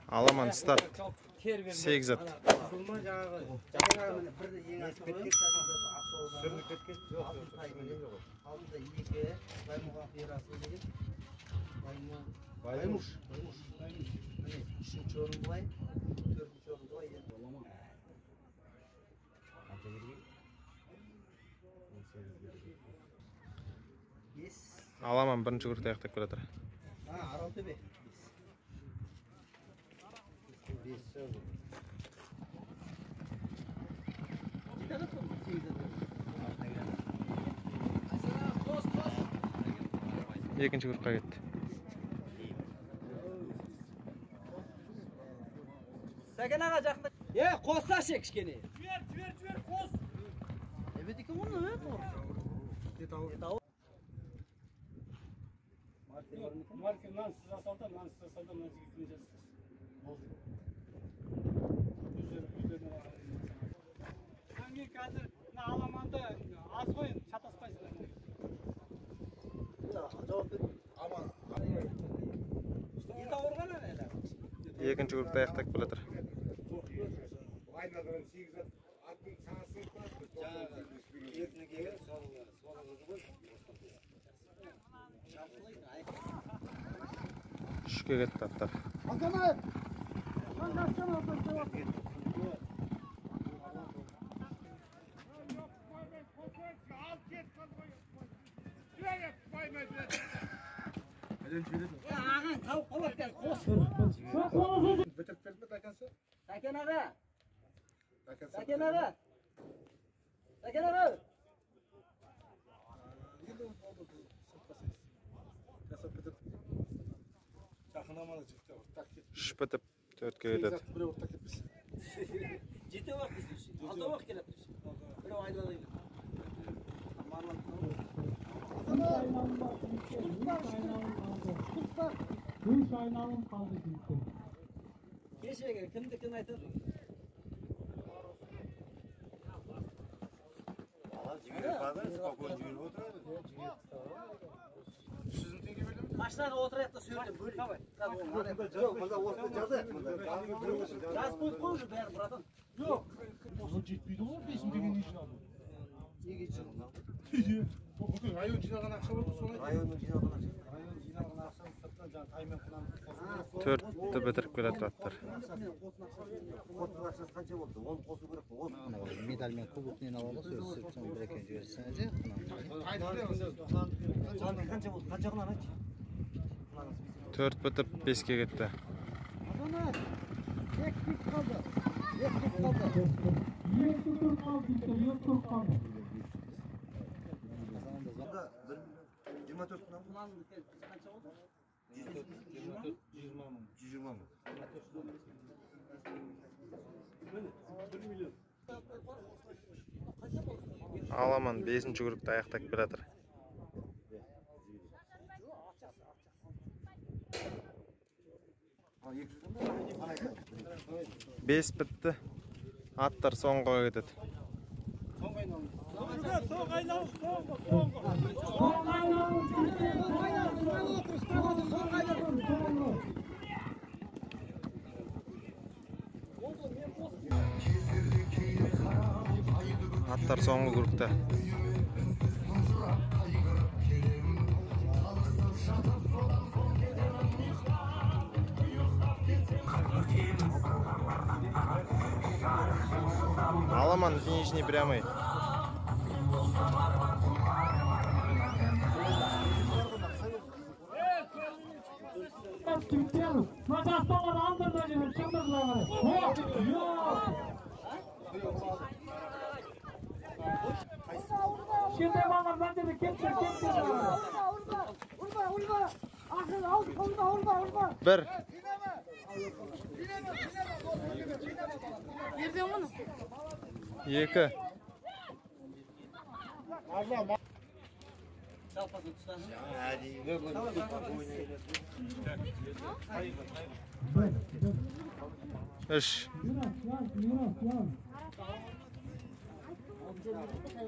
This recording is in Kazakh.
Аламан старт. 8 at. Аламан бірінші күрт аяқтап келатыр. Аралтөбе. Екінші күртқа кетті. Сәкен аға жақты. Қоссашы кішкене. Жібер, қос. Evet iki bunu ne? Detao. Marka nan siz asalda, nan siz asalda, nan siz gitmeyeceğiz. Hangi kadar ne alamanda az koyun, çataspayızlar. Ama Detao organa neler? Екінші күртті аяқтап келатыр. Aynadan 8 at. Atın sağsın. Үшке кетті аттар. Ағаң тауып қалап кел, қос. Bitirip verme takası. Сәкен аға. Takası. Сәкен аға. Сәкен аға. Жақынаманы çıktı. Үш бітіп, төртке кетеді. Bir ortak etmiş. Жеті уақыт іздейші. Алты уақыт келеді. Біреу айналайын. Üç aynalım kaldı gitti. Кешегі кімдікін айтыр? Машинаға отырайық та сөйлем бөлейік. Жаз болып қой уже бәрі, братан. Yok. Nasıl ciddi olur? Bizim de gene işin aldı. Неге için? Bugün rayon jinagan akşam oldu sonra. Районның жиналған ақша. Rayon jinagan akşam sırttan can taymen kılan. Төртті бітіріп келатыр аттар. Қоттың ақшасы қанша болды? Оны қосу керек қой. Медаль мен кубокнен алады, сөз сыртсан бір екен жіберсеңіз. Қанша болды? Қанша қылан айтшы? Төрт бітіп, беске кетті. Екі tur kaldı gitti. Bir tur kaldı. 24 мыңнан қанша болды? 120 мың. Аламан бесінші күртті аяқтап келатыр. Бес бітті. Аттар соңға кетеді. Аттар соңғы күртті. Аламан финишный прямой. Şimdi bana bence de kimse. Urma. Ahır al, urma. Bir. Nereden bunu? Екі. Үш. Yaz.